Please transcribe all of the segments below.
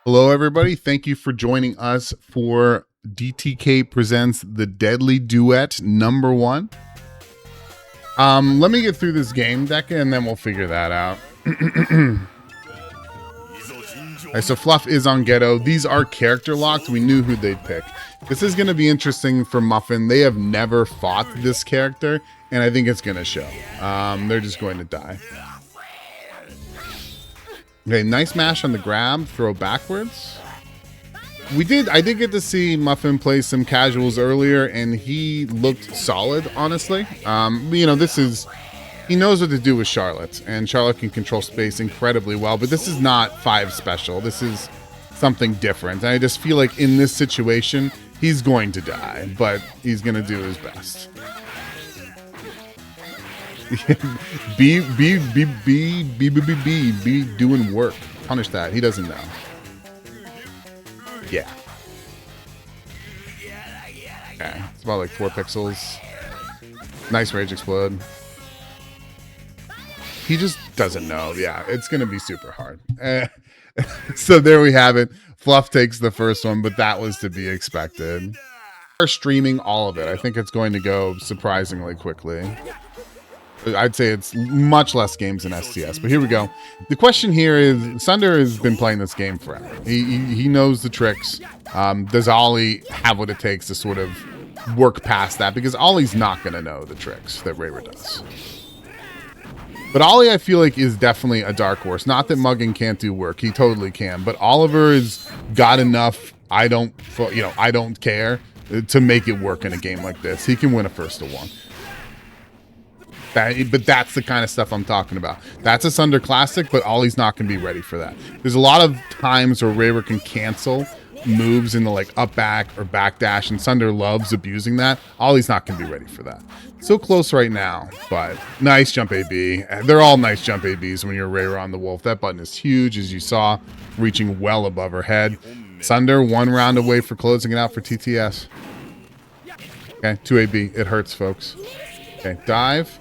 Hello, everybody. Thank you for joining us for DTK Presents The Deadly Duet number 1. Let me get through this game, Deca, and then we'll figure that out. Alright, so Fluff is on Ghetto. These are character locked. We knew who they'd pick. This is going to be interesting for Muffin. They have never fought this character, and I think it's going to show. They're just going to die. Okay, nice mash on the grab, throw backwards. I did get to see Muffin play some casuals earlier, and he looked solid, honestly. You know, he knows what to do with Charlotte, and Charlotte can control space incredibly well, but this is not 5 special. This is something different. And I just feel like in this situation, he's going to die, but he's going to do his best. be doing work. Punish that. He doesn't know. Yeah. Okay. It's about like 4 pixels. Nice rage explode. He just doesn't know. Yeah, it's gonna be super hard. So there we have it. Fluff takes the first one, but that was to be expected. We're streaming all of it. I think it's going to go surprisingly quickly. I'd say it's much less games than STS, but here we go. The question here is, Sunder has been playing this game forever. He knows the tricks. Does Ollie have what it takes to sort of work past that? Because Ollie's not going to know the tricks that Rayra does. But Ollie, I feel like, is definitely a dark horse. Not that Muggin can't do work. He totally can. But Oliver has got enough I don't care to make it work in a game like this. He can win a 1-1. But that's the kind of stuff I'm talking about. That's a Sunder classic, but Ollie's not going to be ready for that. There's a lot of times where Rayra can cancel moves in the like up back or back dash, and Sunder loves abusing that. Ollie's not going to be ready for that. So close right now, but nice jump AB. They're all nice jump ABs when you're Rayra on the Wolf. That button is huge, as you saw, reaching well above her head. Sunder 1 round away for closing it out for TTS. Okay, 2 AB. It hurts, folks. Okay, dive.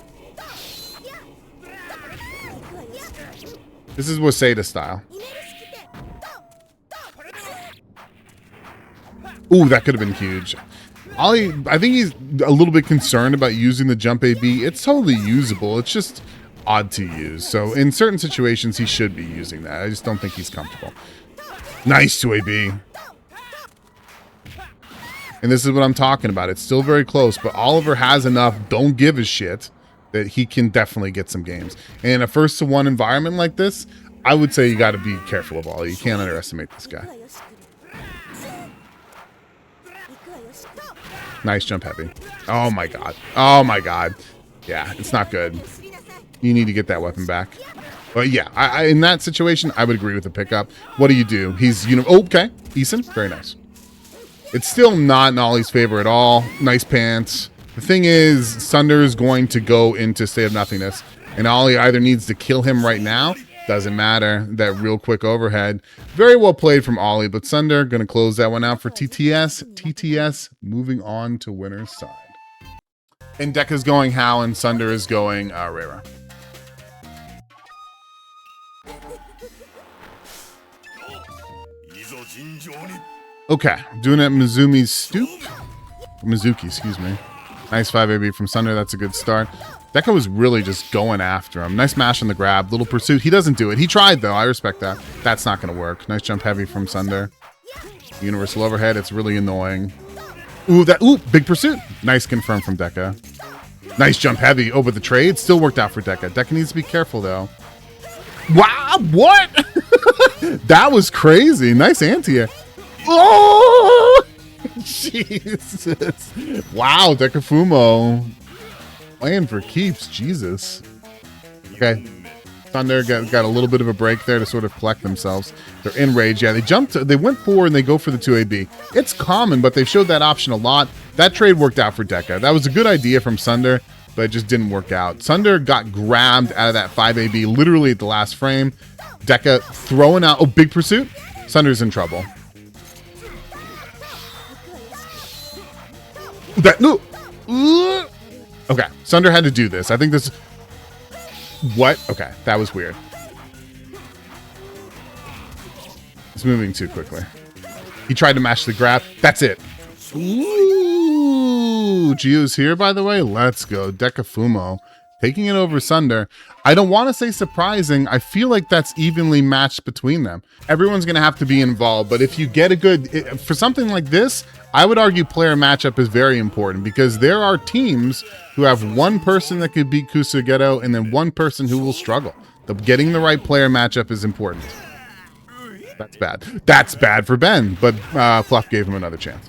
This is Waseda style. Ooh, that could have been huge. Ollie, I think he's a little bit concerned about using the jump AB. It's totally usable. It's just odd to use. So in certain situations, he should be using that. I just don't think he's comfortable. Nice 2 AB. And this is what I'm talking about. It's still very close, but Oliver has enough don't give a shit that he can definitely get some games. And in a 1-1 environment like this, I would say you got to be careful of Ollie. You can't underestimate this guy. Nice jump heavy. Oh my god. Oh my god. Yeah, it's not good. You need to get that weapon back. But yeah, in that situation, I would agree with the pickup. What do? He's, okay. Eason, very nice. It's still not in Ollie's favor at all. Nice pants. The thing is, Sunder is going to go into State of Nothingness, and Ollie either needs to kill him right now. Doesn't matter. That real quick overhead. Very well played from Ollie, but Sunder going to close that one out for TTS. TTS moving on to winner's side. And Deca's going Hal, and Sunder is going Rayra. Okay, doing it Mizumi's stoop. Mizuki, excuse me. Nice 5 AB from Sunder. That's a good start. Deca was really just going after him. Nice mash on the grab. Little pursuit. He doesn't do it. He tried, though. I respect that. That's not going to work. Nice jump heavy from Sunder. Universal overhead. It's really annoying. Ooh, big pursuit. Nice confirm from Deca. Nice jump heavy. Oh, but the trade still worked out for Deca. Deca needs to be careful, though. Wow, what? That was crazy. Nice anti-air. Oh! Jesus. Wow, Decafumo. Playing for keeps. Jesus. Okay. Thunder got a little bit of a break there to sort of collect themselves. They're in rage. Yeah, they went forward and they go for the 2 AB. It's common, but they've showed that option a lot. That trade worked out for Deca. That was a good idea from Sunder, but it just didn't work out. Sunder got grabbed out of that 5 AB literally at the last frame. Deca throwing out. Oh, big pursuit. Sunder's in trouble. Okay, Sunder had to do this. I think this... What? Okay, that was weird. It's moving too quickly. He tried to mash the grab. That's it. Ooh, Gio's here, by the way. Let's go. Decafumo taking it over Sunder. I don't want to say surprising. I feel like that's evenly matched between them. Everyone's going to have to be involved, but if you get a good... For something like this, I would argue player matchup is very important because there are teams who have one person that could beat Kusugeto and then one person who will struggle. Getting the right player matchup is important. That's bad. That's bad for Ben, but Fluff gave him another chance.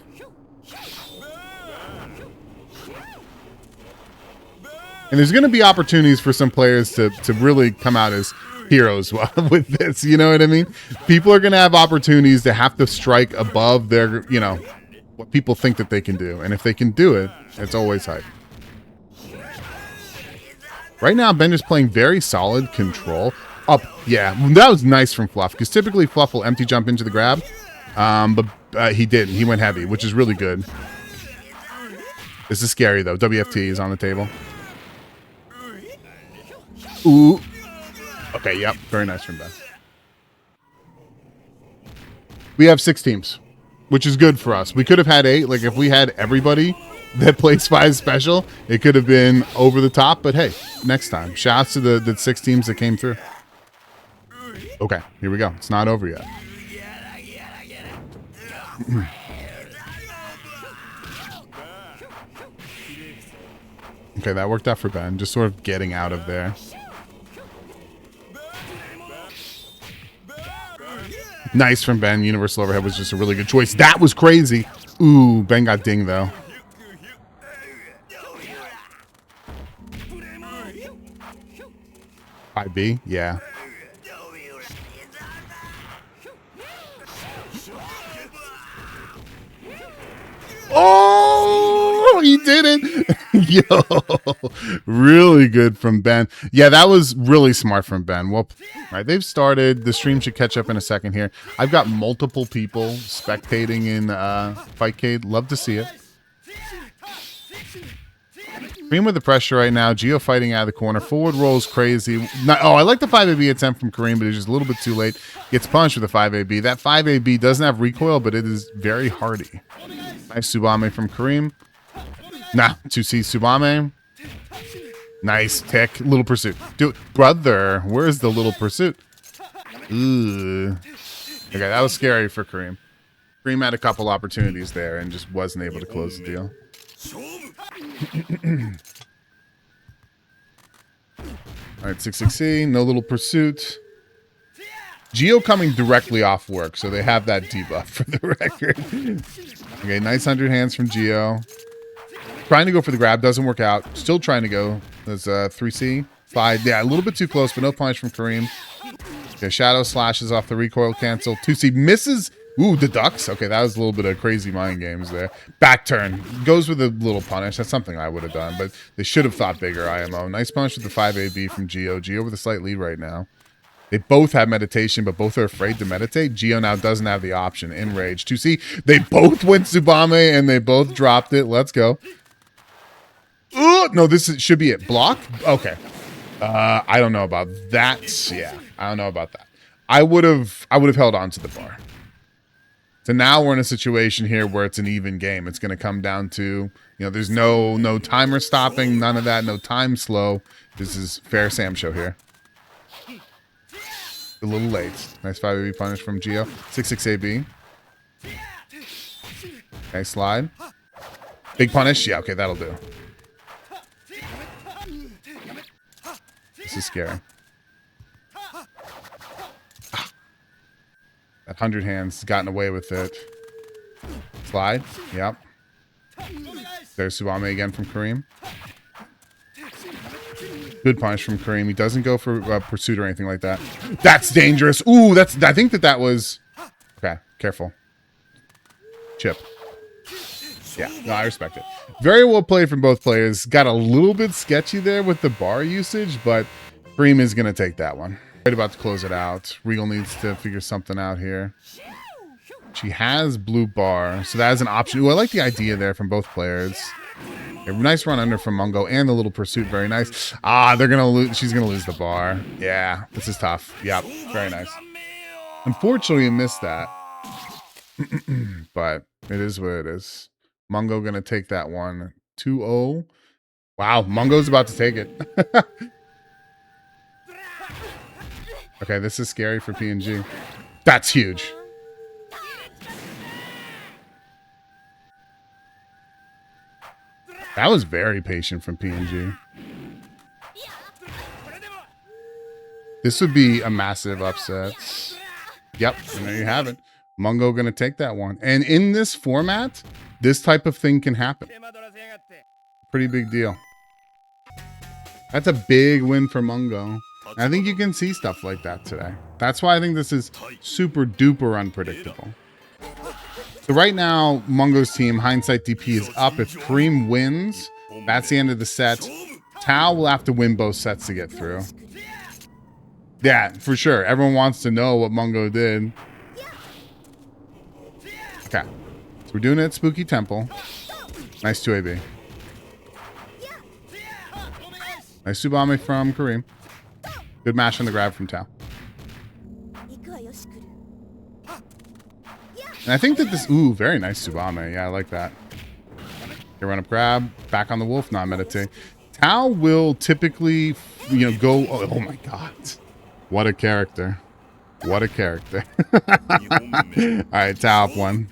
And there's going to be opportunities for some players to really come out as heroes with this. You know what I mean? People are going to have opportunities to have to strike above their, you know, what people think that they can do. And if they can do it, it's always hype. Right now, Ben is playing very solid control. Up, yeah, that was nice from Fluff, because typically Fluff will empty jump into the grab, but he didn't. He went heavy, which is really good. This is scary, though. WFT is on the table. Ooh. Okay, yep, very nice from Ben. We have 6 teams, which is good for us. We could have had 8. Like, if we had everybody that plays 5 special, it could have been over the top, but hey, next time. Shouts to the 6 teams that came through. Okay, here we go. It's not over yet. Okay, that worked out for Ben. Just sort of getting out of there. Nice from Ben. Universal overhead was just a really good choice. That was crazy. Ooh, Ben got dinged, though. IB? Yeah. Oh, he did it. Yo, really good from Ben. Yeah, that was really smart from Ben. Well, all right, they've started. The stream should catch up in a second here. I've got multiple people spectating in Fightcade. Love to see it. Cream with the pressure right now. Gio fighting out of the corner. Forward rolls crazy. I like the 5AB attempt from Kareem, but it's just a little bit too late. Gets punched with the 5AB. That 5AB doesn't have recoil, but it is very hardy. Nice Subame from Kareem. Nah, 2C Subame. Nice tick. Little pursuit. Dude, brother, where's the little pursuit? Ooh. Okay, that was scary for Kareem. Kareem had a couple opportunities there and just wasn't able to close the deal. All right, 6-6C, no little pursuit. Gio coming directly off work, so they have that debuff for the record. Okay, nice 100 hands from Gio. Trying to go for the grab, doesn't work out. Still trying to go. There's 3C, 5. Yeah, a little bit too close, but no punish from Kareem. Okay, Shadow slashes off the recoil cancel. 2C misses. Ooh, deducts. Okay, that was a little bit of crazy mind games there. Back turn. Goes with a little punish. That's something I would have done, but they should have thought bigger, IMO. Nice punish with the 5AB from Gio. Gio with a slight lead right now. They both have meditation, but both are afraid to meditate. Gio now doesn't have the option. Enrage. 2C. They both went Subame, and they both dropped it. Let's go. Ooh, no, should be it. Block? Okay. I don't know about that. Yeah, I don't know about that. I would have held on to the bar. So now we're in a situation here where it's an even game. It's going to come down to, there's no timer stopping, none of that, no time slow. This is fair Sam show here. A little late. Nice 5AB punish from Gio. 6-6 AB. Nice slide. Big punish. Yeah, okay, that'll do. This is scary. That 100 hands gotten away with it. Slide. Yep. There's Subame again from Kareem. Good punish from Kareem. He doesn't go for pursuit or anything like that. That's dangerous. Ooh, I think that was... Okay, careful. Chip. Yeah, no, I respect it. Very well played from both players. Got a little bit sketchy there with the bar usage, but Kareem is going to take that one. Right about to close it out. Regal needs to figure something out here. She has blue bar, so that is an option. Ooh, I like the idea there from both players. A nice run under from Mungo and the little pursuit. Very nice. Ah, they're going to lose. She's going to lose the bar. Yeah, this is tough. Yep, very nice. Unfortunately, he missed that. But it is what it is. Mungo gonna take that one. 2-0. Wow, Mungo's about to take it. Okay, this is scary for P&G. That's huge. That was very patient from P&G. This would be a massive upset. Yep, and there you have it. Mungo gonna take that one. And in this format, this type of thing can happen. Pretty big deal. That's a big win for Mungo. I think you can see stuff like that today. That's why I think this is super duper unpredictable. So right now, Mungo's team, Hindsight DP, is up. If Cream wins, that's the end of the set. Tao will have to win both sets to get through. Yeah, for sure. Everyone wants to know what Mungo did. Okay. So we're doing it at Spooky Temple. Nice 2AB. Nice Tsubame from Kareem. Good mash on the grab from Tao. And I think that this... Ooh, very nice Tsubame. Yeah, I like that. Okay, run up grab. Back on the wolf. Not meditate. Tao will typically, you know, go... Oh my god. What a character. What a character. Alright, Tao up one.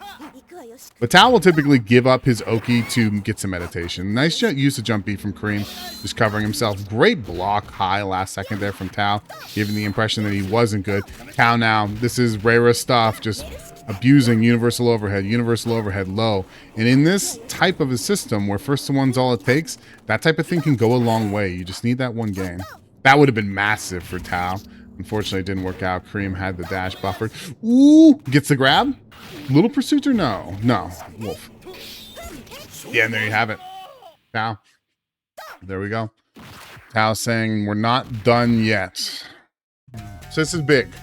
But Tao will typically give up his Oki to get some meditation. Nice use of jump beat from Kareem. Just covering himself. Great block high last second there from Tao. Giving the impression that he wasn't good. Tao now. This is Rara stuff. Just abusing universal overhead low. And in this type of a system where first to one's all it takes, that type of thing can go a long way. You just need that one game. That would have been massive for Tao. Unfortunately, it didn't work out. Kareem had the dash buffered. Ooh, gets the grab. Little pursuit or no? No. Wolf. Yeah, and there you have it. Tao. There we go. Tao saying we're not done yet. So this is big.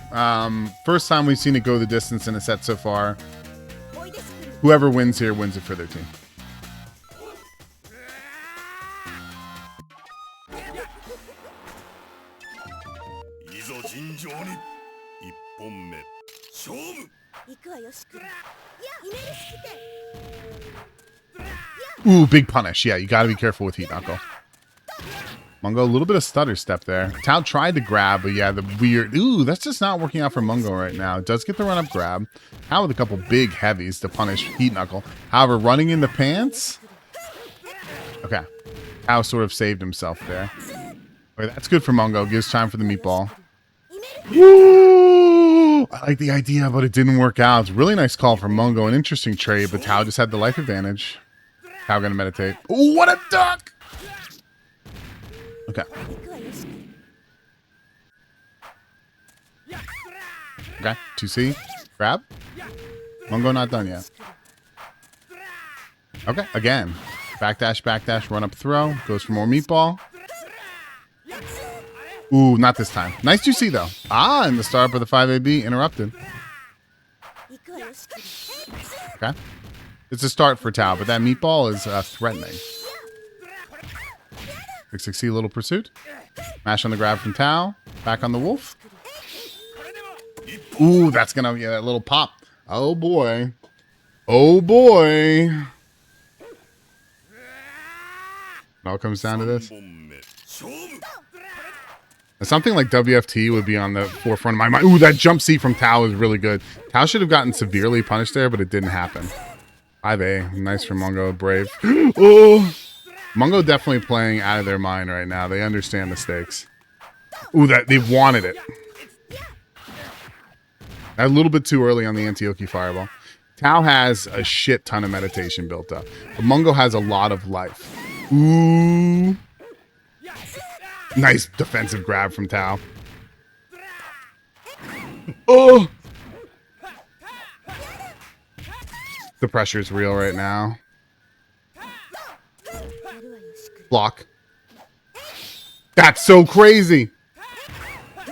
First time we've seen it go the distance in a set so far. Whoever wins here wins it for their team. Ooh, big punish. Yeah, you got to be careful with Heat Knuckle. Mungo, a little bit of stutter step there. Tao tried to grab, but yeah, the weird... Ooh, that's just not working out for Mungo right now. It does get the run-up grab. Tao with a couple big heavies to punish Heat Knuckle. However, running in the pants... Okay. Tao sort of saved himself there. Okay, that's good for Mungo. Gives time for the meatball. Woo! I like the idea, but it didn't work out. It's a really nice call from Mungo. An interesting trade, but Tao just had the life advantage. Tao gonna meditate. Ooh, what a duck! Okay. Okay, 2C. Grab. Mungo not done yet. Okay, again. Backdash, run up throw. Goes for more meatball. Ooh, not this time. Nice 2C though. Ah, and the startup of the 5AB interrupted. Okay. It's a start for Tao, but that meatball is threatening. 6C little pursuit. Mash on the grab from Tao. Back on the wolf. Ooh, that's gonna get that little pop. Oh boy. Oh boy. It all comes down to this. Something like WFT would be on the forefront of my mind. Ooh, that jump C from Tao is really good. Tao should have gotten severely punished there, but it didn't happen. 5A. Nice for Mungo. Brave. Oh. Mungo definitely playing out of their mind right now. They understand the stakes. Ooh, that they wanted it. A little bit too early on the Antiochi fireball. Tao has a shit ton of meditation built up. But Mungo has a lot of life. Ooh. Nice defensive grab from Tao. Oh! The pressure is real right now. Block. That's so crazy.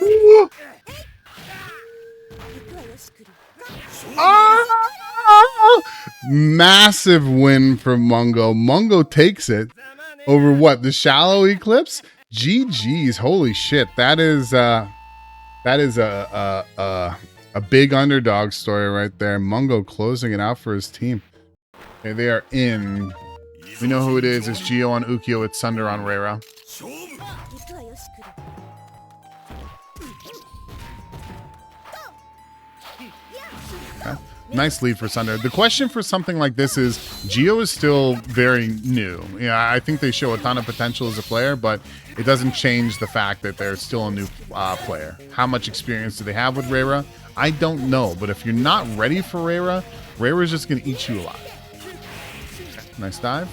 Ooh. Oh! Massive win for Mungo. Mungo takes it over what? The Shallow Eclipse? GG's. Holy shit. That is a A big underdog story right there. Mungo closing it out for his team. Okay, they are in. We know who it is. It's Gio on Ukyo. It's Sunder on Reira. Okay. Nice lead for Sunder. The question for something like this is, Gio is still very new. Yeah, I think they show a ton of potential as a player, but it doesn't change the fact that they're still a new player. How much experience do they have with Reira? I don't know, but if you're not ready for Reira, Reira's just going to eat you alive. Nice dive.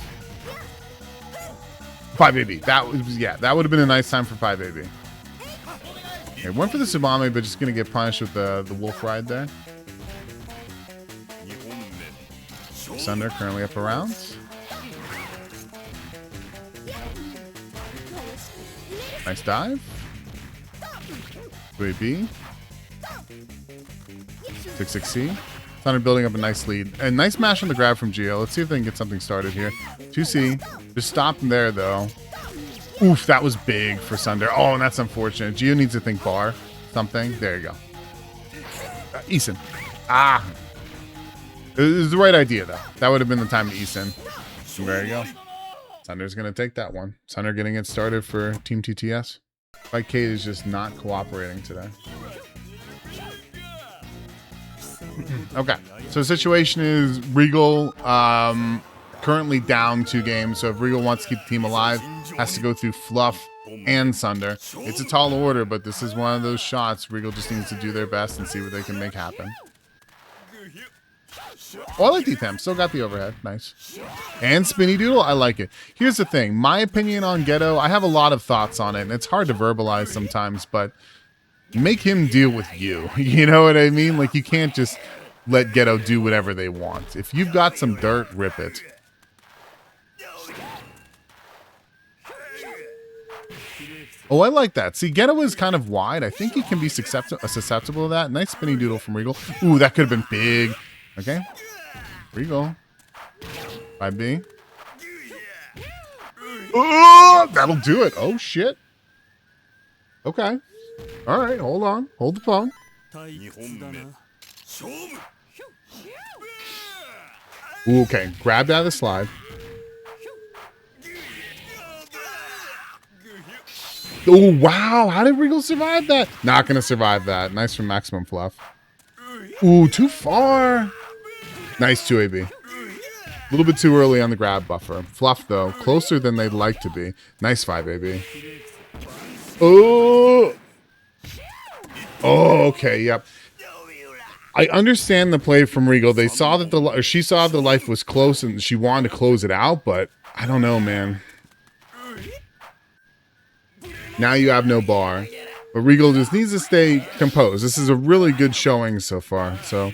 5AB. That would have been a nice time for 5AB. Okay, went for the Tsubame, but just going to get punished with the wolf ride there. Sunder currently up around. Nice dive. 2AB. 6-6C. Sunder building up a nice lead. A nice mash on the grab from Gio. Let's see if they can get something started here. 2C. Just stop him there, though. Oof, that was big for Sunder. Oh, and that's unfortunate. Gio needs to think bar. Something. There you go. Eason. Ah. It was the right idea, though. That would have been the time to Eason. There you go. Sunder's going to take that one. Sunder getting it started for Team TTS. Fightcade is just not cooperating today. Okay, so the situation is Regal currently down 2 games, so if Regal wants to keep the team alive, has to go through Fluff and Sunder. It's a tall order, but this is one of those shots. Regal just needs to do their best and see what they can make happen. Oh, I like D-Temp. Still got the overhead. Nice. And Spinny Doodle. I like it. Here's the thing. My opinion on Ghetto, I have a lot of thoughts on it, and it's hard to verbalize sometimes, but make him deal with you. You know what I mean? Like, you can't just let Ghetto do whatever they want. If you've got some dirt, rip it. Oh, I like that. See, Ghetto is kind of wide. I think he can be susceptible to that. Nice Spinny Doodle from Regal. Ooh, that could have been big. Okay. Regal. 5B. Oh, that'll do it. Oh, shit. Okay. All right, hold on. Hold the phone. Ooh, okay, grabbed out of the slide. Oh, wow. How did Regal survive that? Not going to survive that. Nice from Maximum Fluff. Ooh, too far. Nice 2AB. A little bit too early on the grab buffer. Fluff, though, closer than they'd like to be. Nice 5AB. Oh. Oh, okay, yep. I understand the play from Regal. They saw that she saw the life was close and she wanted to close it out, but I don't know, man. Now you have no bar. But Regal just needs to stay composed. This is a really good showing so far. So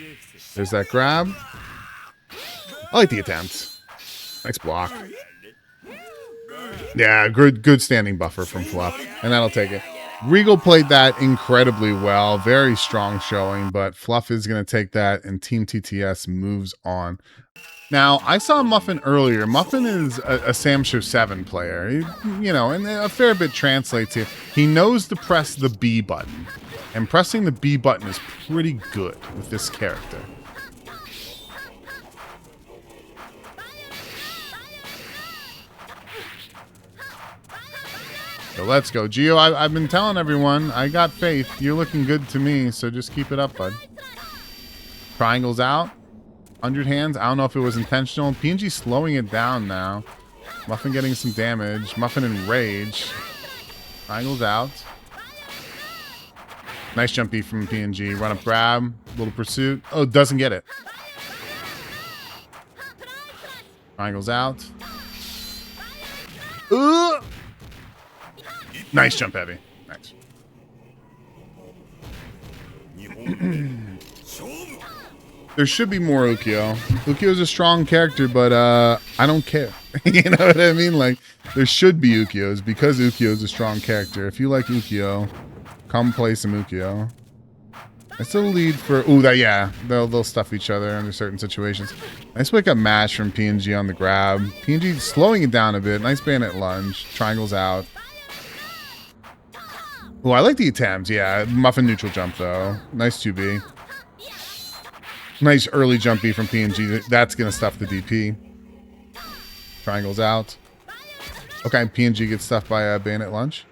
there's that grab. I like the attempt. Nice block. Yeah, good standing buffer from Fluff. And that'll take it. Regal played that incredibly well. Very strong showing, but Fluff is going to take that, and Team TTS moves on. Now, I saw Muffin earlier. Muffin is a Samsho 7 player. You know, and a fair bit translates here. He knows to press the B button, and pressing the B button is pretty good with this character. So let's go. Gio, I've been telling everyone, I got faith. You're looking good to me, so just keep it up, bud. Triangles out. 100 hands. I don't know if it was intentional. PNG slowing it down now. Muffin getting some damage. Muffin in rage. Triangles out. Nice jump beat from PNG. Run up grab. Little pursuit. Oh, doesn't get it. Triangles out. Nice jump heavy. Nice. There should be more Ukyo. Ukyo's a strong character, but I don't care. You know what I mean? Like, there should be Ukyos because Ukyo's a strong character. If you like Ukyo, come play some Ukyo. That's a lead for... Ooh, that, yeah. They'll stuff each other under certain situations. Nice wake up mash from PNG on the grab. PNG slowing it down a bit. Nice bayonet lunge. Triangles out. Oh, I like the attempts. Yeah, Muffin neutral jump, though. Nice 2B. Nice early jump B from PNG. That's going to stuff the DP. Triangles out. Okay, PNG gets stuffed by a Bandit Lunge.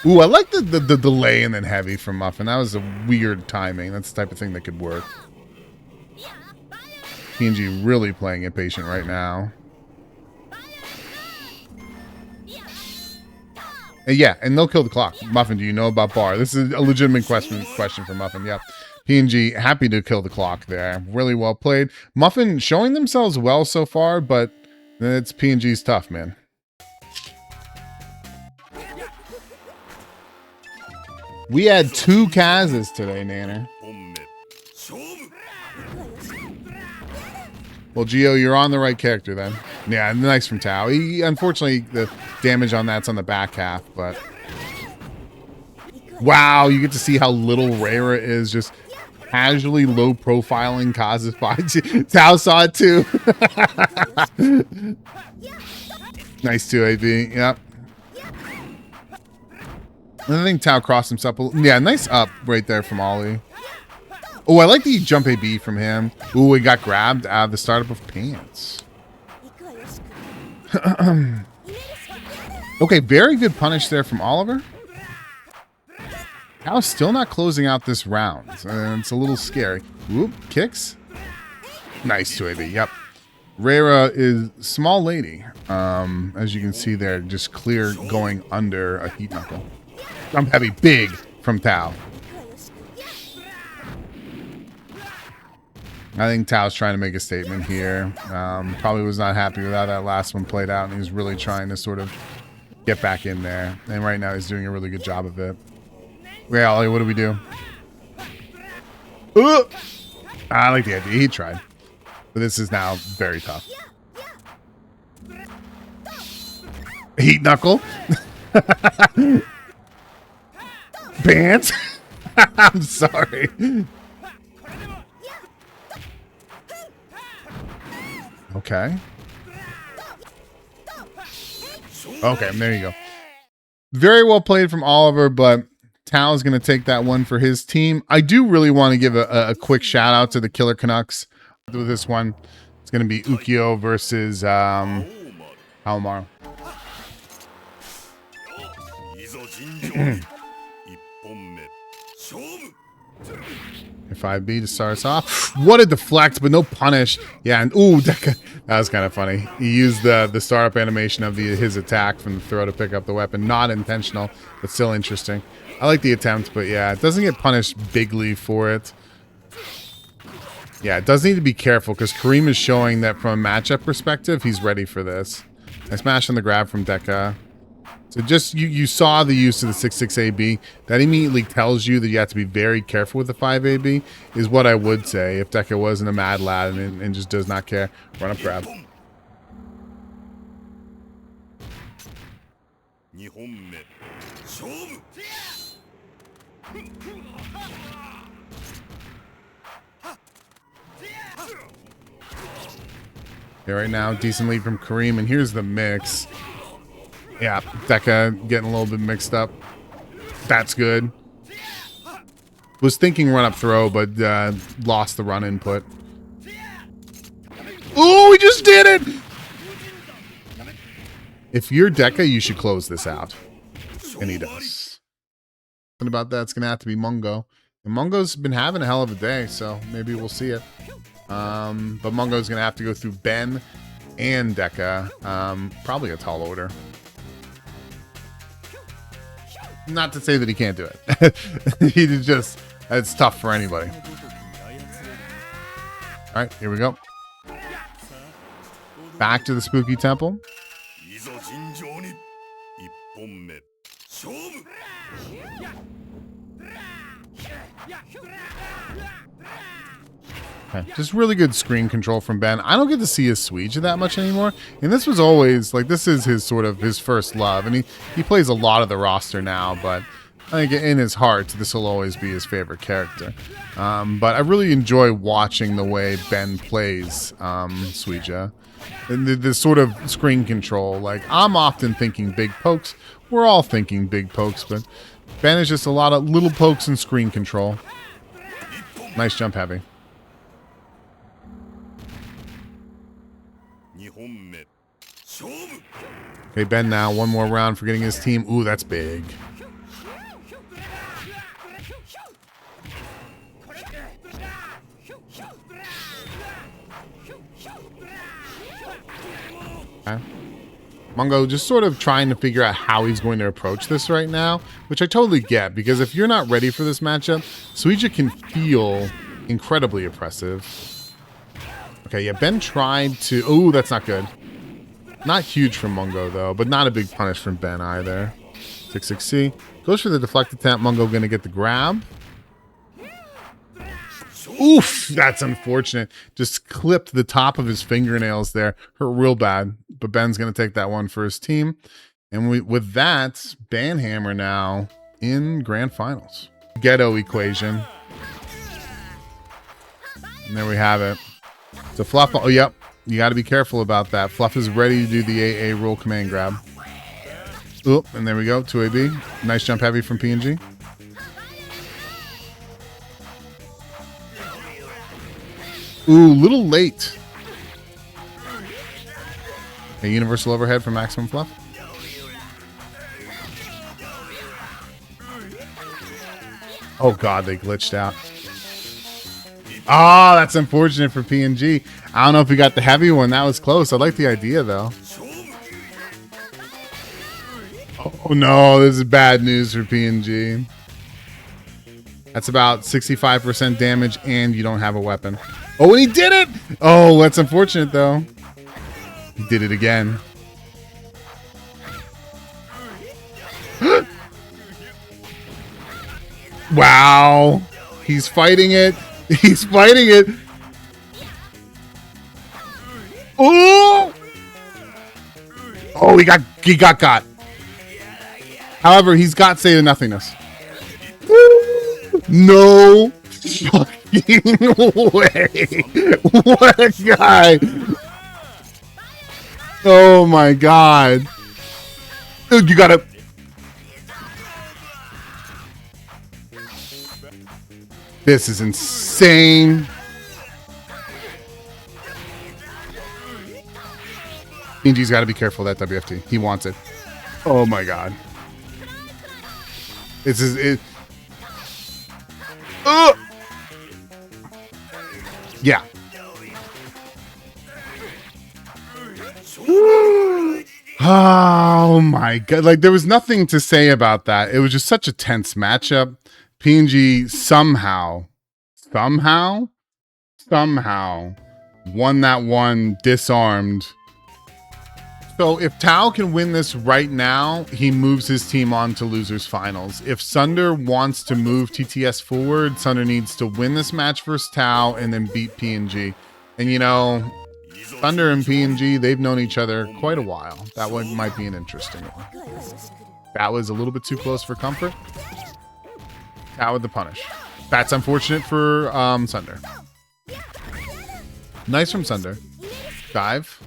Ooh, I like the delay and then heavy from Muffin. That was a weird timing. That's the type of thing that could work. PNG really playing impatient right now. Yeah, and they'll kill the clock. Muffin, do you know about bar? This is a legitimate question for Muffin. Yeah. PNG happy to kill the clock there. Really well played. Muffin showing themselves well so far, but it's PNG's tough, man. We had 2 Kazas today, Nanner. Well, Gio, you're on the right character then. Yeah, nice from Tao. Unfortunately, the damage on that's on the back half, but... Wow, you get to see how little Rara is just casually low-profiling Kaz's fight. Tao saw it too. Nice 2AB, yep. I think Tao crossed himself. Yeah, nice up right there from Ollie. Oh, I like the jump AB from him. Ooh, he got grabbed out of the startup of pants. Okay, very good punish there from Oliver. Tao's still not closing out this round. It's a little scary. Whoop, kicks. Nice 2AB, yep. Rara is small lady. As you can see there, just clear going under a heat knuckle. Jump heavy, big from Tao. I think Tao's trying to make a statement here. Probably was not happy with how that last one played out, and he was really trying to sort of get back in there. And right now he's doing a really good job of it. Wait, Ollie, what do we do? I like the idea. He tried. But this is now very tough. Heat knuckle. Pants. I'm sorry. Okay. Okay, there you go. Very well played from Oliver, but Tao's going to take that one for his team. I do really want to give a quick shout out to the Killer Canucks with this one. It's going to be Ukyo versus Halmar. F5B to start us off. What a deflect, but no punish. Yeah, and ooh, that was kind of funny. He used the startup animation of his attack from the throw to pick up the weapon. Not intentional, but still interesting. I like the attempt, but yeah, it doesn't get punished bigly for it. Yeah, it does need to be careful because Kareem is showing that from a matchup perspective, he's ready for this. Nice smash on the grab from Deka. So just, you saw the use of the 6-6 AB. That immediately tells you that you have to be very careful with the 5 AB, is what I would say if Deka wasn't a mad lad and just does not care. Run up grab. Yeah, right now, decent lead from Kareem, and here's the mix. Yeah, Deka getting a little bit mixed up. That's good. Was thinking run up throw, but lost the run input. Oh, he just did it! If you're Deka, you should close this out. And he does. Something about that's going to have to be Mungo. And Mungo's been having a hell of a day, so maybe we'll see it. But Mungo's going to have to go through Ben and Deka. Probably a tall order. Not to say that he can't do it. He just, it's tough for anybody. All right, here we go. Back to the spooky temple. Okay, just really good screen control from Ben. I don't get to see his Switch that much anymore. And this was always, like, this is his sort of his first love. And he plays a lot of the roster now, but I think in his heart, this will always be his favorite character. But I really enjoy watching the way Ben plays Suija. And the sort of screen control. Like, I'm often thinking big pokes. We're all thinking big pokes, but Ben is just a lot of little pokes and screen control. Nice jump heavy. Okay, Ben now. One more round for getting his team. Ooh, that's big. Okay. Mungo just sort of trying to figure out how he's going to approach this right now, which I totally get, because if you're not ready for this matchup, Suija can feel incredibly oppressive. Okay, yeah, Ben tried to... Ooh, that's not good. Not huge from Mungo, though, but not a big punish from Ben either. 6-6C. Goes for the deflect attempt. Mungo going to get the grab. Oof, that's unfortunate. Just clipped the top of his fingernails there. Hurt real bad, but Ben's going to take that one for his team. And with that, Banhammer now in grand finals. Ghetto equation. And there we have it. So Fluff, oh, yep. You got to be careful about that. Fluff is ready to do the AA roll command grab. Oop, and there we go. 2AB. Nice jump heavy from PNG. Ooh, little late. A universal overhead from Maximum Fluff. Oh, God, they glitched out. Oh, that's unfortunate for PNG. I don't know if we got the heavy one. That was close. I like the idea, though. Oh, no. This is bad news for PNG. That's about 65% damage, and you don't have a weapon. Oh, and he did it! Oh, that's unfortunate, though. He did it again. Wow. He's fighting it. He's fighting it. Oh! Oh, he got got. However, he's got Say to Nothingness. No fucking way. What a guy. Oh my God. Dude, you gotta... This is insane. PNG's got to be careful of that WFT. He wants it. Oh my God. This is it. Yeah. Oh my God. Like, there was nothing to say about that. It was just such a tense matchup. PNG somehow won that one disarmed. So if Tao can win this right now, he moves his team on to losers finals. If Sunder wants to move TTS forward, Sunder needs to win this match versus Tao and then beat PNG. And you know, Sunder and PNG, they've known each other quite a while. That one might be an interesting one. That was a little bit too close for comfort. Tao with the punish. That's unfortunate for Sunder. Nice from Sunder. Dive.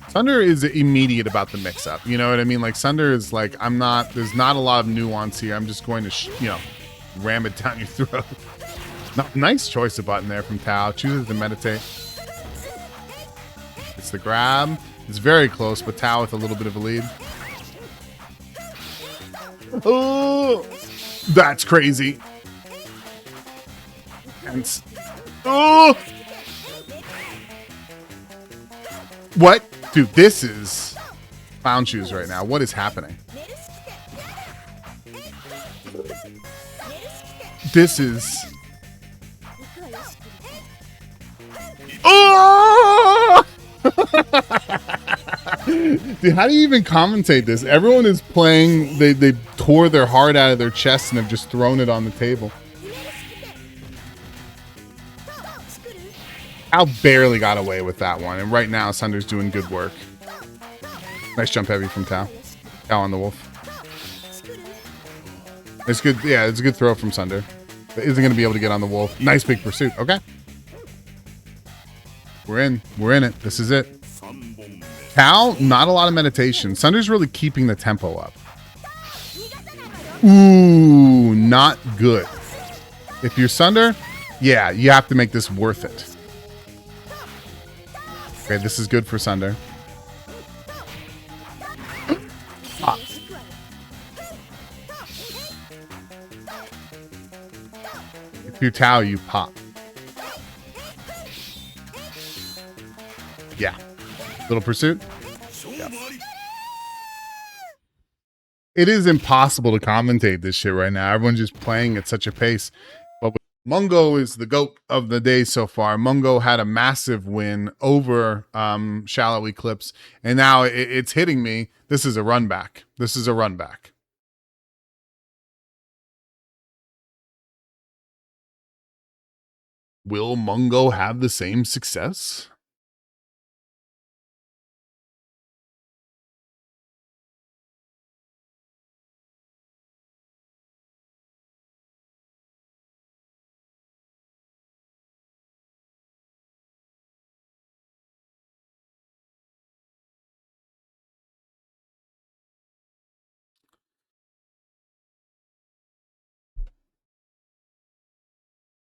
Sunder is immediate about the mix-up. You know what I mean? Like, Sunder is like, there's not a lot of nuance here. I'm just going to, ram it down your throat. Nice choice of button there from Tao. Chooses to meditate. It's the grab. It's very close, but Tao with a little bit of a lead. Oh, that's crazy. And oh, what? Dude, this is clown shoes right now. What is happening? This is... Oh! Dude, how do you even commentate this? Everyone is playing. They tore their heart out of their chest and have just thrown it on the table. Al barely got away with that one, and right now Sunder's doing good work. Nice jump heavy from Tao. Tao on the wolf. It's good. Yeah, it's a good throw from Sunder. But isn't going to be able to get on the wolf. Nice big pursuit. Okay. We're in. We're in it. This is it. Tao, not a lot of meditation. Sunder's really keeping the tempo up. Ooh, not good. If you're Sunder, yeah, you have to make this worth it. Okay, this is good for Sunder. Ah. If you Tao, you pop. Yeah. Little pursuit. Yep. It is impossible to commentate this shit right now. Everyone's just playing at such a pace. But Mungo is the GOAT of the day so far. Mungo had a massive win over Shallow Eclipse. And now it's hitting me. This is a run back. This is a run back. Will Mungo have the same success?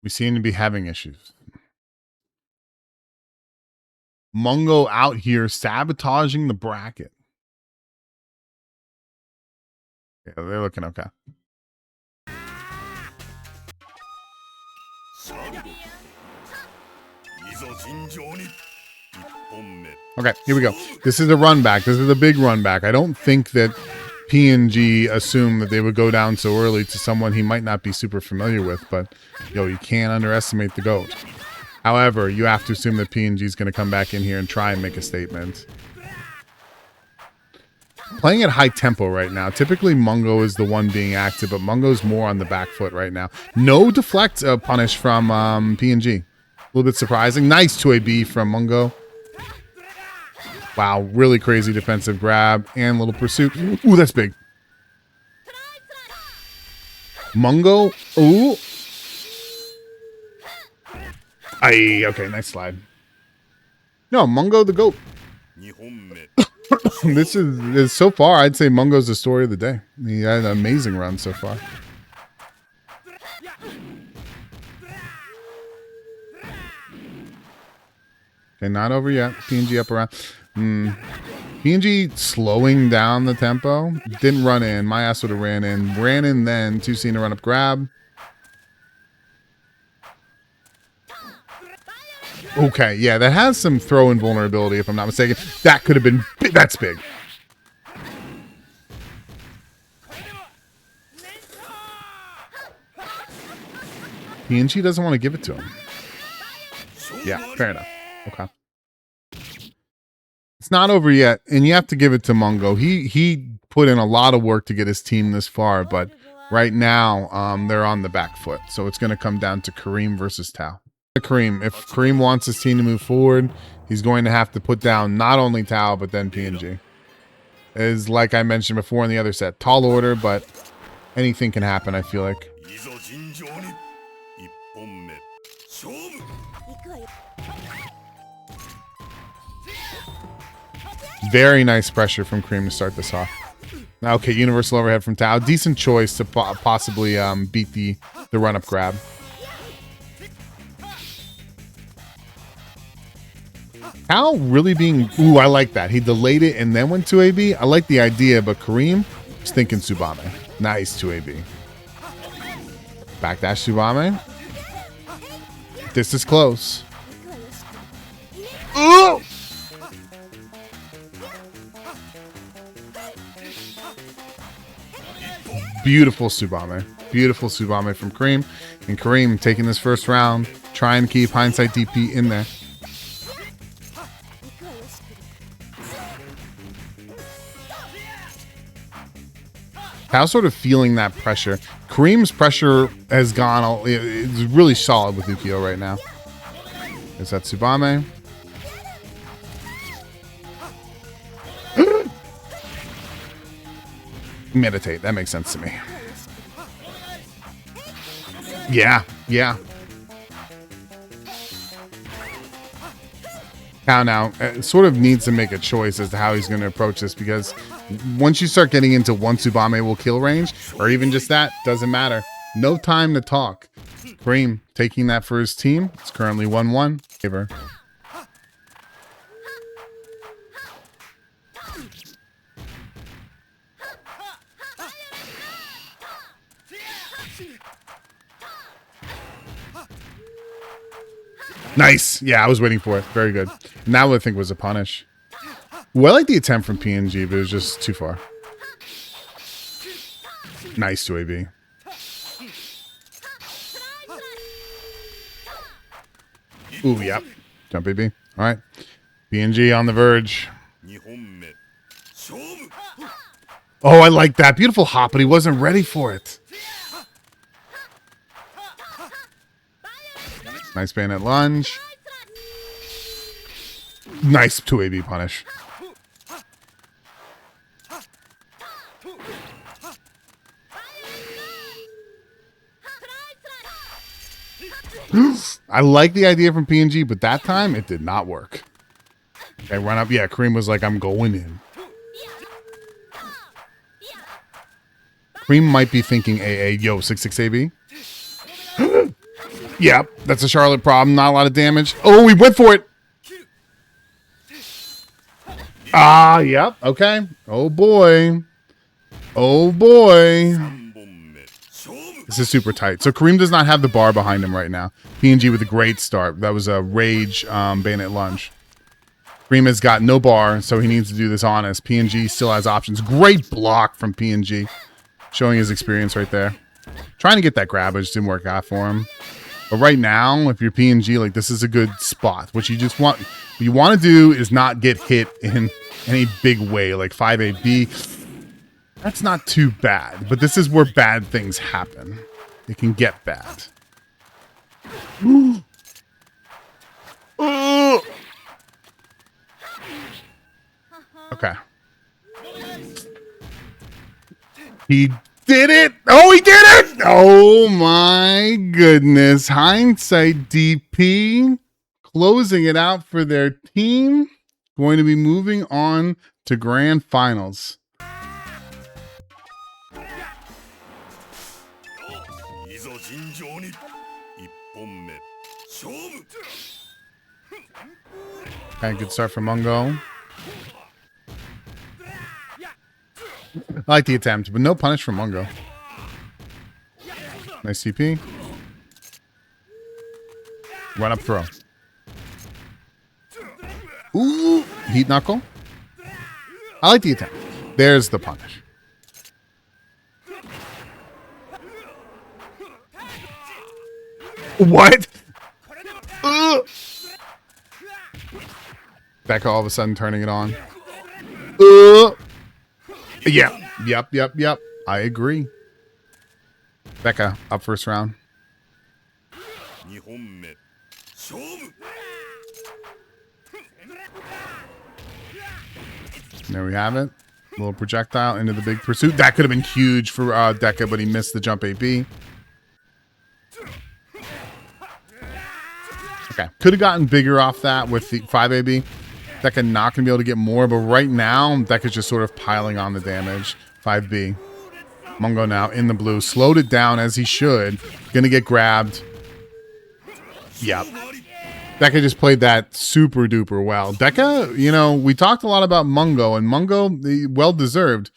We seem to be having issues. Mungo out here sabotaging the bracket. Yeah, they're looking okay. Okay, here we go. This is a run back. This is a big run back. I don't think that PNG assumed that they would go down so early to someone he might not be super familiar with, but yo, you can't underestimate the GOAT. However, you have to assume that PNG is going to come back in here and try and make a statement. Playing at high tempo right now. Typically, Mungo is the one being active, but Mungo's more on the back foot right now. No deflect punish from PNG. A little bit surprising. Nice 2AB from Mungo. Wow, really crazy defensive grab and little pursuit. Ooh, that's big. Mungo. Ooh. Aye, okay, nice slide. No, Mungo the GOAT. This is so far, I'd say Mungo's the story of the day. He had an amazing run so far. Okay, not over yet. PNG up around. PNG slowing down the tempo. Didn't run in. My ass would have ran in. Ran in then. 2C to run up grab. Okay, yeah, that has some throw-in vulnerability, if I'm not mistaken. That could have been big. That's big. PNG doesn't want to give it to him. Yeah, fair enough. Okay. It's not over yet, and you have to give it to Mungo. He put in a lot of work to get his team this far, but right now they're on the back foot. So it's going to come down to Kareem versus Tao. Kareem, if Kareem wants his team to move forward, he's going to have to put down not only Tao, but then PNG. Is like I mentioned before in the other set. Tall order, but anything can happen, I feel like. Very nice pressure from Kareem to start this off. Okay, universal overhead from Tao. Decent choice to possibly beat the run-up grab. Tao really being... Ooh, I like that. He delayed it and then went 2AB. I like the idea, but Kareem was thinking Tsubame. Nice 2AB. Backdash Tsubame. This is close. Ooh! Beautiful Tsubame. Beautiful Tsubame from Kareem. And Kareem taking this first round, trying to keep Hindsight DP in there. Tao's sort of feeling that pressure. Kareem's pressure has gone, it's really solid with Ukio right now. Is that Tsubame? Meditate, that makes sense to me. Yeah, yeah. Tao now sort of needs to make a choice as to how he's going to approach this, because once you start getting into one Tsubame will kill range, or even just that, doesn't matter. No time to talk. Kareem taking that for his team. It's currently 1-1. Nice. Yeah, I was waiting for it. Very good. Now what I think was a punish. Well, I like the attempt from PNG, but it was just too far. Nice 2AB. Ooh, yep. Jump AB. All right. PNG on the verge. Oh, I like that. Beautiful hop, but he wasn't ready for it. Nice bayonet lunge. Nice 2AB punish. I like the idea from PNG, but that time it did not work. Okay, run up. Yeah, Kareem was like, I'm going in. Kareem might be thinking AA. Yo, 6-6 AB. Yep, that's a Charlotte problem. Not a lot of damage. Oh, he went for it. Ah, yep. Okay. Oh, boy. Oh, boy. This is super tight. So Kareem does not have the bar behind him right now. PNG with a great start. That was a rage bayonet lunge. Kareem has got no bar, so he needs to do this honest. PNG still has options. Great block from PNG. Showing his experience right there. Trying to get that grab, but it just didn't work out for him. But right now, if you're PNG, like, this is a good spot. What you want to do is not get hit in any big way, like 5AB. That's not too bad, but this is where bad things happen. It can get bad. Okay. He did it! Oh, he did it! Oh my goodness. Hindsight DP closing it out for their team. Going to be moving on to grand finals. Okay, good start from Mungo. I like the attempt, but no punish from Mungo. Nice CP. Run up throw. Ooh, heat knuckle. I like the attempt. There's the punish. What? Becca all of a sudden turning it on. Yep. I agree. Becca up first round. There we have it. Little projectile into the big pursuit. That could have been huge for Deca, but he missed the jump AB. Okay. Could have gotten bigger off that with the 5AB. Deca not going to be able to get more, but right now, Deca's just sort of piling on the damage. 5B. Mungo now in the blue. Slowed it down as he should. Going to get grabbed. Yep. Deca just played that super duper well. Deca, you know, we talked a lot about Mungo, and Mungo, well-deserved,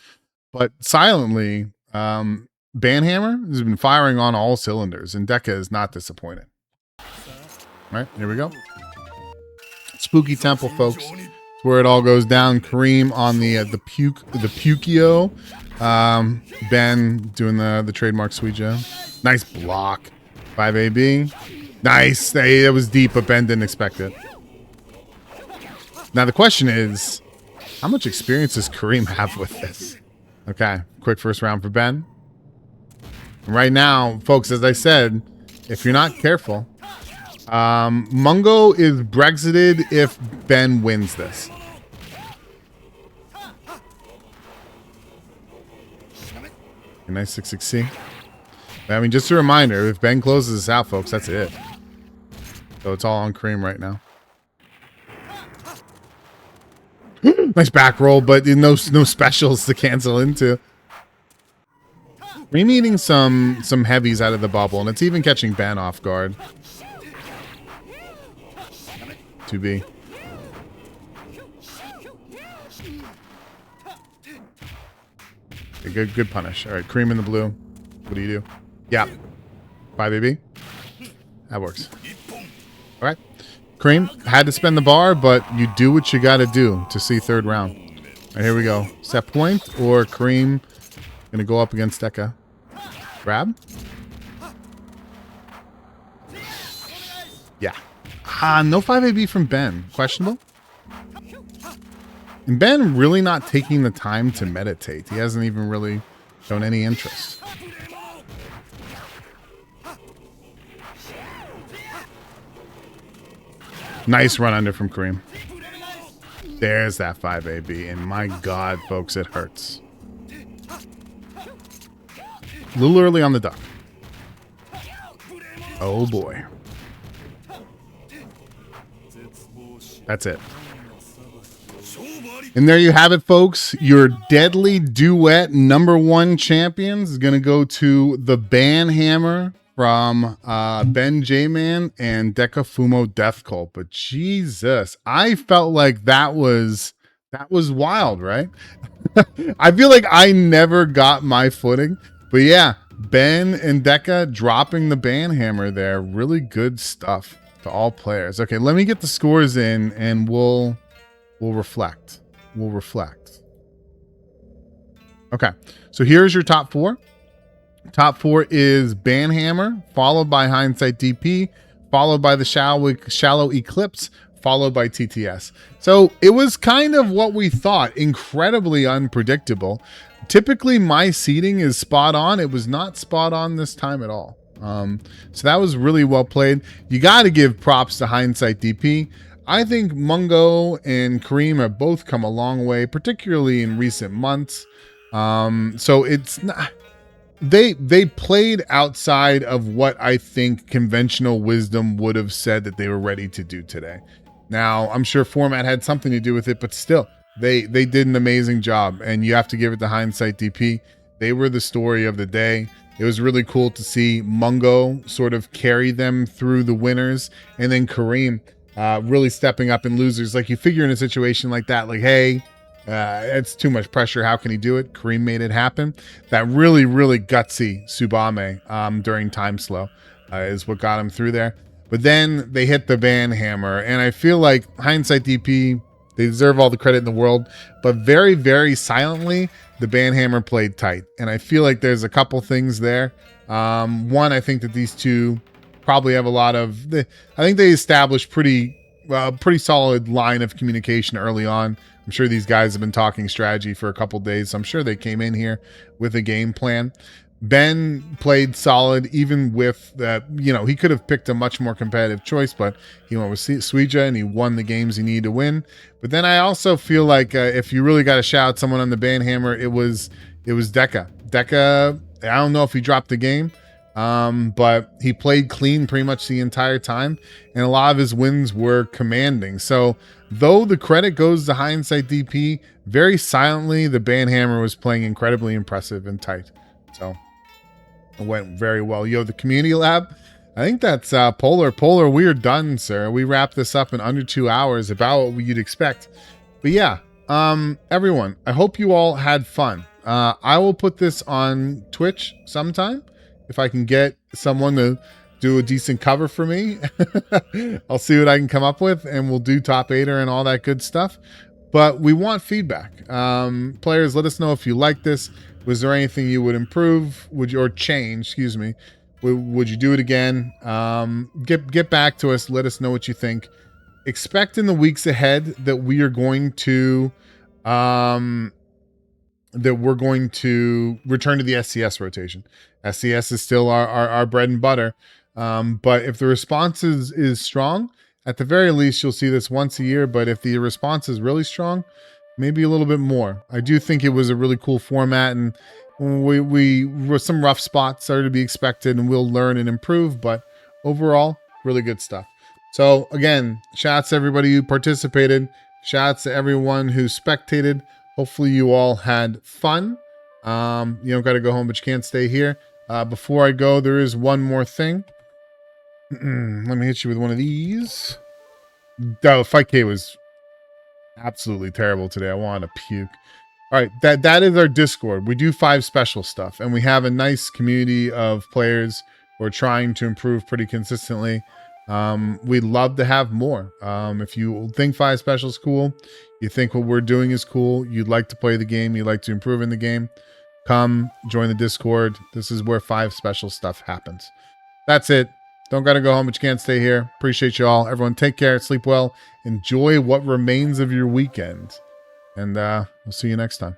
but silently, Banhammer has been firing on all cylinders, and Deca is not disappointed. All right, here we go. Spooky Temple, folks. It's where it all goes down. Kareem on the Pukio. Ben doing the trademark sweet Joe. Nice block. 5AB. Nice. That was deep, but Ben didn't expect it. Now the question is, how much experience does Kareem have with this? Okay, quick first round for Ben. Right now, folks, as I said, if you're not careful, Mungo is Brexited if Ben wins this. A nice 6-6C. I mean, just a reminder, if Ben closes this out, folks, that's it. So it's all on Kareem right now. Nice back roll, but no specials to cancel into. Kareem eating some heavies out of the bubble, and it's even catching Ben off guard. 2B. Okay, good punish. All right, Kareem in the blue. What do you do? Yeah. 5AB. That works. All right. Cream had to spend the bar, but you do what you got to do to see third round. All right, here we go. Set point or Cream going to go up against Deca. Grab. Yeah. No 5AB from Ben. Questionable. And Ben really not taking the time to meditate. He hasn't even really shown any interest. Nice run under from Kareem. There's that 5AB. And my God, folks, it hurts. A little early on the duck. Oh, boy. That's it. And there you have it, folks. Your deadly duet #1 champions is going to go to the Banhammer from Ben J-Man and Deca Fumo Death Cult. But Jesus, I felt like that was wild, right? I feel like I never got my footing. But yeah, Ben and Deca dropping the Banhammer there. Really good stuff to all players. Okay, let me get the scores in and we'll reflect. We'll reflect. Okay, so here's your top four. Top four is Banhammer, followed by Hindsight DP, followed by the Shallow Eclipse, followed by TTS. So it was kind of what we thought, incredibly unpredictable. Typically my seeding is spot on. It was not spot on this time at all. So that was really well played. You got to give props to Hindsight DP. I think Mungo and Kareem have both come a long way, particularly in recent months. So it's not, they played outside of what I think conventional wisdom would have said that they were ready to do today. Now, I'm sure format had something to do with it, but still, they did an amazing job, and you have to give it to Hindsight DP. They were the story of the day. It was really cool to see Mungo sort of carry them through the winners, and then Kareem really stepping up in losers. Like, you figure in a situation like that, like, hey, it's too much pressure. How can he do it? Kareem made it happen. That really, really gutsy Subame during time slow is what got him through there. But then they hit the Banhammer, and I feel like Hindsight DP, they deserve all the credit in the world, but very, very silently, the Banhammer played tight. And I feel like there's a couple things there. One, I think that these two probably have a lot of, I think they established pretty solid line of communication early on. I'm sure these guys have been talking strategy for a couple days, so I'm sure they came in here with a game plan. Ben played solid, even with that, he could have picked a much more competitive choice, but he went with Suija and he won the games he needed to win. But then I also feel like if you really got to shout out someone on the Banhammer, it was Deca. Deca, I don't know if he dropped the game, but he played clean pretty much the entire time, and a lot of his wins were commanding. So though the credit goes to Hindsight DP, very silently, the Banhammer was playing incredibly impressive and tight. So it went very well. Yo, the community lab, I think that's Polar. Polar, we are done, sir. We wrapped this up in under 2 hours, about what you'd expect. But yeah, everyone, I hope you all had fun. I will put this on Twitch sometime if I can get someone to do a decent cover for me. I'll see what I can come up with, and we'll do top 8er and all that good stuff. But we want feedback. Players, let us know if you like this. Was there anything you would improve? Or change? Excuse me. Would you do it again? Get back to us. Let us know what you think. Expect in the weeks ahead that we are going to return to the SCS rotation. SCS is still our bread and butter. But if the response is strong, at the very least, you'll see this once a year. But if the response is really strong, maybe a little bit more. I do think it was a really cool format, and we some rough spots are to be expected, and we'll learn and improve. But overall, really good stuff. So again, shouts to everybody who participated. Shouts to everyone who spectated. Hopefully you all had fun. You don't got to go home, but you can't stay here. Before I go, there is one more thing. Let me hit you with one of these. Oh, Fightcade was absolutely terrible today. I wanted to puke. All right, that is our Discord. We do 5 special stuff, and we have a nice community of players who are trying to improve pretty consistently. We'd love to have more. If you think 5 Special is cool, you think what we're doing is cool, you'd like to play the game, you'd like to improve in the game, come join the Discord. This is where 5 Special stuff happens. That's it. Don't gotta go home, but you can't stay here. Appreciate you all. Everyone take care, sleep well, enjoy what remains of your weekend, and we'll see you next time.